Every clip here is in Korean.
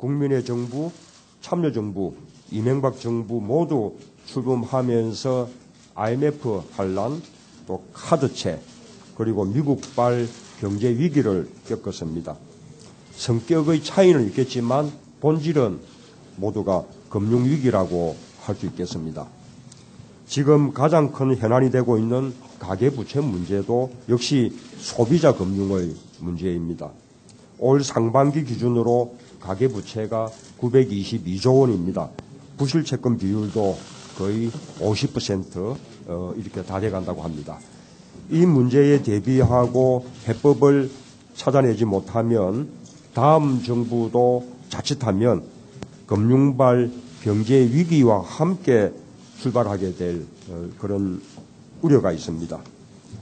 국민의 정부, 참여정부, 이명박 정부 모두 출범하면서 IMF 환란, 또 카드채, 그리고 미국발 경제 위기를 겪었습니다. 성격의 차이는 있겠지만 본질은 모두가 금융위기라고 할 수 있겠습니다. 지금 가장 큰 현안이 되고 있는 가계부채 문제도 역시 소비자 금융의 문제입니다. 올 상반기 기준으로 가계부채가 922조 원입니다. 부실채권 비율도 거의 50% 이렇게 다 돼간다고 합니다. 이 문제에 대비하고 해법을 찾아내지 못하면 다음 정부도 자칫하면 금융발 경제 위기와 함께 출발하게 될 그런 우려가 있습니다.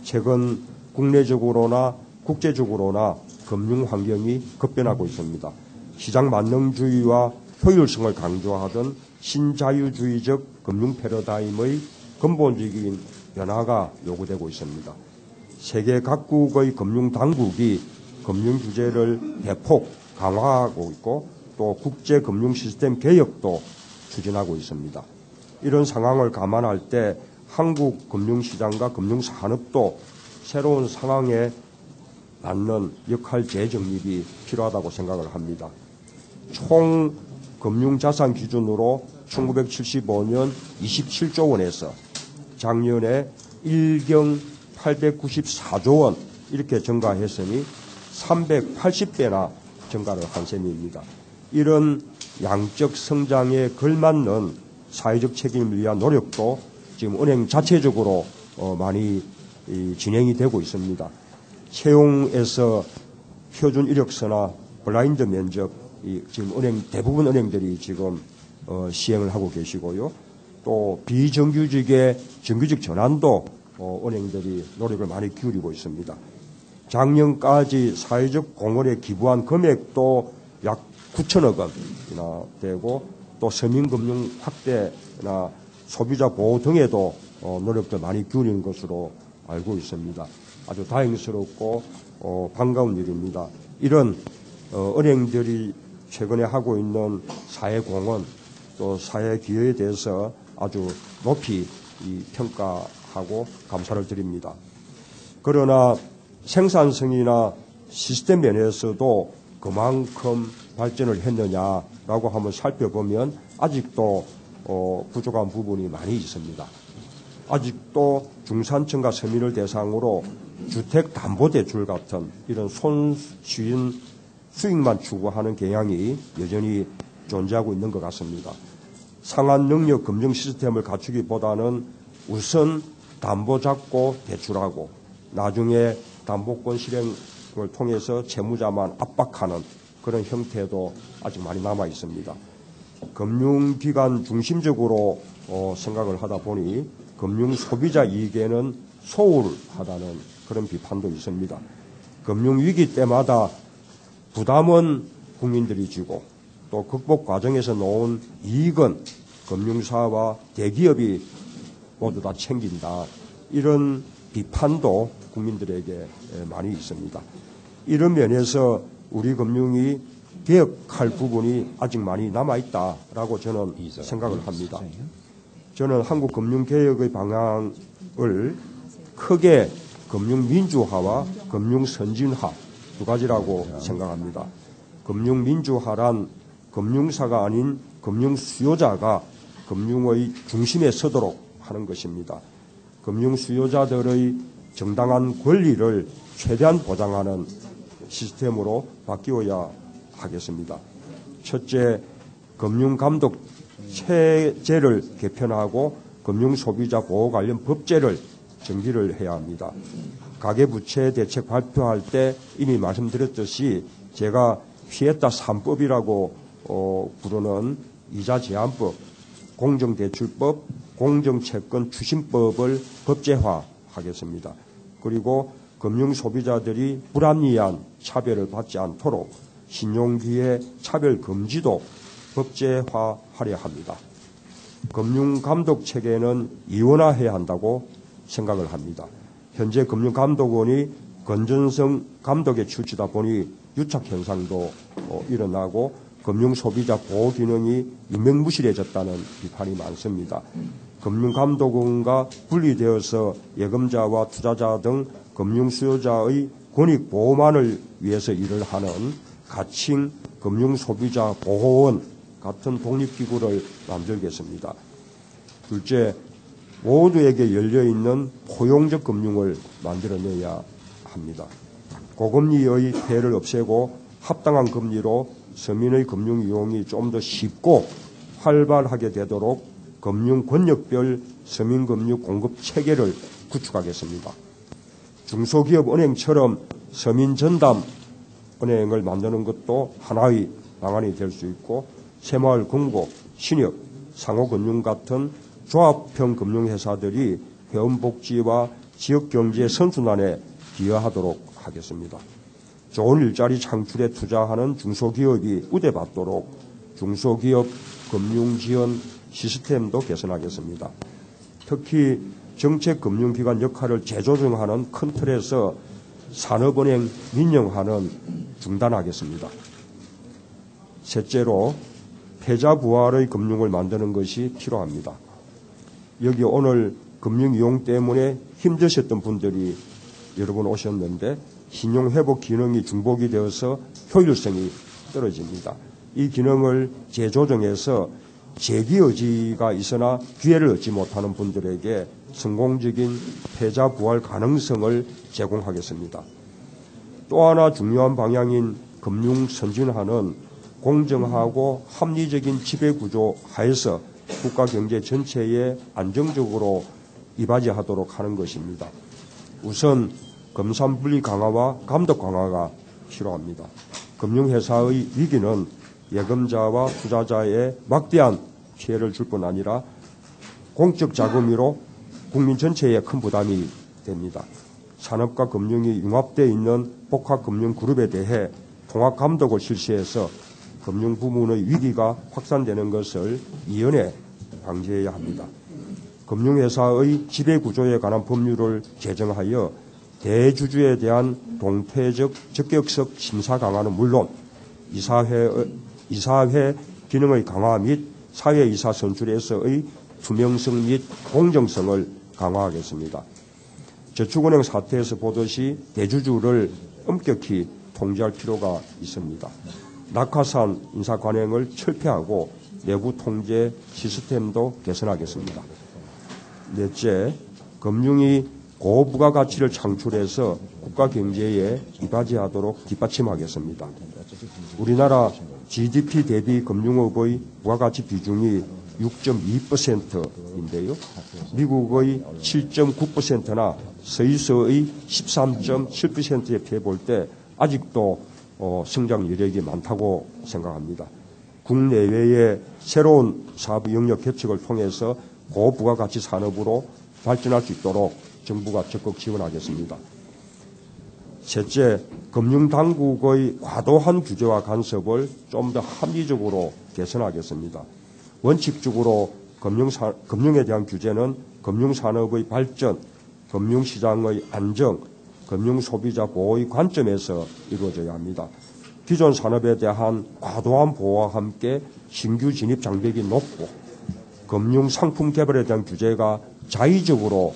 최근 국내적으로나 국제적으로나 금융 환경이 급변하고 있습니다. 시장 만능주의와 효율성을 강조하던 신자유주의적 금융 패러다임의 근본적인 변화가 요구되고 있습니다. 세계 각국의 금융 당국이 금융 규제를 대폭 강화하고 있고 또 국제 금융 시스템 개혁도 추진하고 있습니다. 이런 상황을 감안할 때 한국 금융시장과 금융산업도 새로운 상황에 맞는 역할 재정립이 필요하다고 생각을 합니다. 총 금융자산 기준으로 1975년 27조 원에서 작년에 1경 894조 원 이렇게 증가했으니 380배나 증가를 한 셈입니다. 이런 양적 성장에 걸맞는 사회적 책임을 위한 노력도 지금 은행 자체적으로 많이 진행이 되고 있습니다. 채용에서 표준 이력서나 블라인드 면접, 지금 대부분 은행들이 지금 시행을 하고 계시고요. 또 비정규직의 정규직 전환도 은행들이 노력을 많이 기울이고 있습니다. 작년까지 사회적 공헌에 기부한 금액도 약 9천억 원이나 되고 또 서민금융 확대나 소비자 보호 등에도 노력도 많이 기울이는 것으로 알고 있습니다. 아주 다행스럽고 반가운 일입니다. 이런 은행들이 최근에 하고 있는 사회 공헌 또 사회 기여에 대해서 아주 높이 평가하고 감사를 드립니다. 그러나 생산성이나 시스템 면에서도 그만큼 발전을 했느냐라고 한번 살펴보면 아직도 부족한 부분이 많이 있습니다. 아직도 중산층과 서민을 대상으로 주택담보대출 같은 이런 손쉬운 수익만 추구하는 경향이 여전히 존재하고 있는 것 같습니다. 상한 능력 금융 시스템을 갖추기보다는 우선 담보 잡고 대출하고 나중에 담보권 실행을 통해서 채무자만 압박하는 그런 형태도 아직 많이 남아 있습니다. 금융기관 중심적으로 생각을 하다 보니 금융 소비자 이익에는 소홀하다는 그런 비판도 있습니다. 금융위기 때마다 부담은 국민들이 지고 또 극복 과정에서 놓은 이익은 금융사와 대기업이 모두 다 챙긴다. 이런 비판도 국민들에게 많이 있습니다. 이런 면에서 우리 금융이 개혁할 부분이 아직 많이 남아있다라고 저는 생각을 합니다. 저는 한국 금융개혁의 방향을 크게 금융민주화와 금융선진화 두 가지라고 생각합니다. 금융민주화란 금융사가 아닌 금융수요자가 금융의 중심에 서도록 하는 것입니다. 금융수요자들의 정당한 권리를 최대한 보장하는 시스템으로 바뀌어야 하겠습니다. 첫째, 금융감독 체제를 개편하고 금융소비자 보호 관련 법제를 정비를 해야 합니다. 가계부채 대책 발표할 때 이미 말씀드렸듯이 제가 피했다 3법이라고 부르는 이자 제한법, 공정대출법, 공정채권 추진법을 법제화하겠습니다. 그리고 금융소비자들이 불합리한 차별을 받지 않도록 신용기회 차별 금지도 법제화하려 합니다. 금융감독체계는 이원화해야 한다고 생각을 합니다. 현재 금융감독원이 건전성 감독에 치우치다 보니 유착현상도 일어나고 금융소비자 보호 기능이 유명무실해졌다는 비판이 많습니다. 금융감독원과 분리되어서 예금자와 투자자 등 금융수요자의 권익 보호만을 위해서 일을 하는 가칭 금융소비자보호원 같은 독립기구를 만들겠습니다. 둘째, 모두에게 열려있는 포용적 금융을 만들어내야 합니다. 고금리의 폐해를 없애고 합당한 금리로 서민의 금융 이용이 좀 더 쉽고 활발하게 되도록 금융 권역별 서민금융 공급 체계를 구축하겠습니다. 중소기업 은행처럼 서민전담 은행을 만드는 것도 하나의 방안이 될 수 있고 새마을 금고, 신협, 상호금융 같은 조합형 금융회사들이 회원복지와 지역경제 선순환에 기여하도록 하겠습니다. 좋은 일자리 창출에 투자하는 중소기업이 우대받도록 중소기업 금융지원 시스템도 개선하겠습니다. 특히 정책금융기관 역할을 재조정하는 큰 틀에서 산업은행 민영화는 중단하겠습니다. 셋째로 패자부활의 금융을 만드는 것이 필요합니다. 여기 오늘 금융이용 때문에 힘드셨던 분들이 여러 분 오셨는데 신용회복 기능이 중복이 되어서 효율성이 떨어집니다. 이 기능을 재조정해서 재기의지가 있으나 기회를 얻지 못하는 분들에게 성공적인 패자부활 가능성을 제공하겠습니다. 또 하나 중요한 방향인 금융선진화는 공정하고 합리적인 지배구조 하에서 국가경제 전체에 안정적으로 이바지하도록 하는 것입니다. 우선 검산분리 강화와 감독 강화가 필요합니다. 금융회사의 위기는 예금자와 투자자의 막대한 피해를 줄 뿐 아니라 공적 자금으로 국민 전체에 큰 부담이 됩니다. 산업과 금융이 융합되어 있는 복합금융그룹에 대해 통합감독을 실시해서 금융부문의 위기가 확산되는 것을 이연에 방지해야 합니다. 금융회사의 지배구조에 관한 법률을 제정하여 대주주에 대한 동태적 적격적 심사 강화는 물론 이사회 기능의 강화 및 사회이사 선출에서의 투명성 및 공정성을 강화하겠습니다. 저축은행 사태에서 보듯이 대주주를 엄격히 통제할 필요가 있습니다. 낙하산 인사관행을 철폐하고 내부 통제 시스템도 개선하겠습니다. 넷째, 금융이 고부가가치를 창출해서 국가 경제에 이바지하도록 뒷받침하겠습니다. 우리나라 GDP 대비 금융업의 부가가치 비중이 6.2%인데요. 미국의 7.9%나 스위스의 13.7%에 비해 볼 때 아직도 성장 여력이 많다고 생각합니다. 국내외의 새로운 사업 영역 개척을 통해서 고부가가치 산업으로 발전할 수 있도록 정부가 적극 지원하겠습니다. 셋째, 금융당국의 과도한 규제와 간섭을 좀 더 합리적으로 개선하겠습니다. 원칙적으로 금융에 대한 규제는 금융산업의 발전, 금융시장의 안정, 금융소비자 보호의 관점에서 이루어져야 합니다. 기존 산업에 대한 과도한 보호와 함께 신규 진입 장벽이 높고 금융상품 개발에 대한 규제가 자의적으로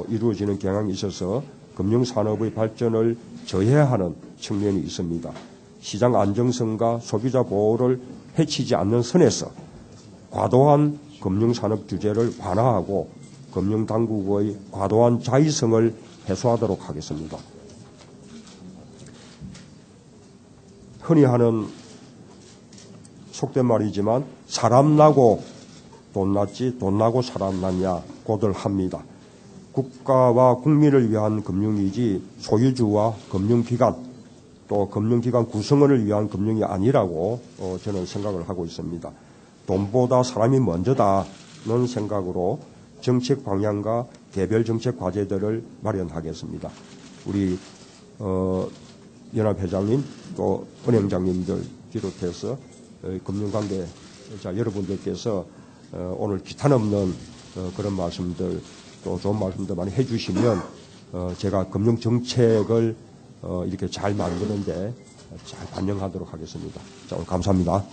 이루어지는 경향이 있어서 금융산업의 발전을 저해하는 측면이 있습니다. 시장 안정성과 소비자 보호를 해치지 않는 선에서 과도한 금융산업 규제를 완화하고 금융당국의 과도한 자의성을 해소하도록 하겠습니다. 흔히 하는 속된 말이지만 사람 나고 돈 났지 돈 나고 사람 났냐고들 합니다. 국가와 국민을 위한 금융이지 소유주와 금융기관 또 금융기관 구성원을 위한 금융이 아니라고 저는 생각을 하고 있습니다. 돈보다 사람이 먼저다는 생각으로 정책 방향과 개별 정책 과제들을 마련하겠습니다. 우리 연합회장님 또 은행장님들 비롯해서 금융관계자 여러분들께서 오늘 기탄 없는 그런 말씀들 또 좋은 말씀들 많이 해주시면 제가 금융정책을 이렇게 잘 만드는데 잘 반영하도록 하겠습니다. 자, 오늘 감사합니다.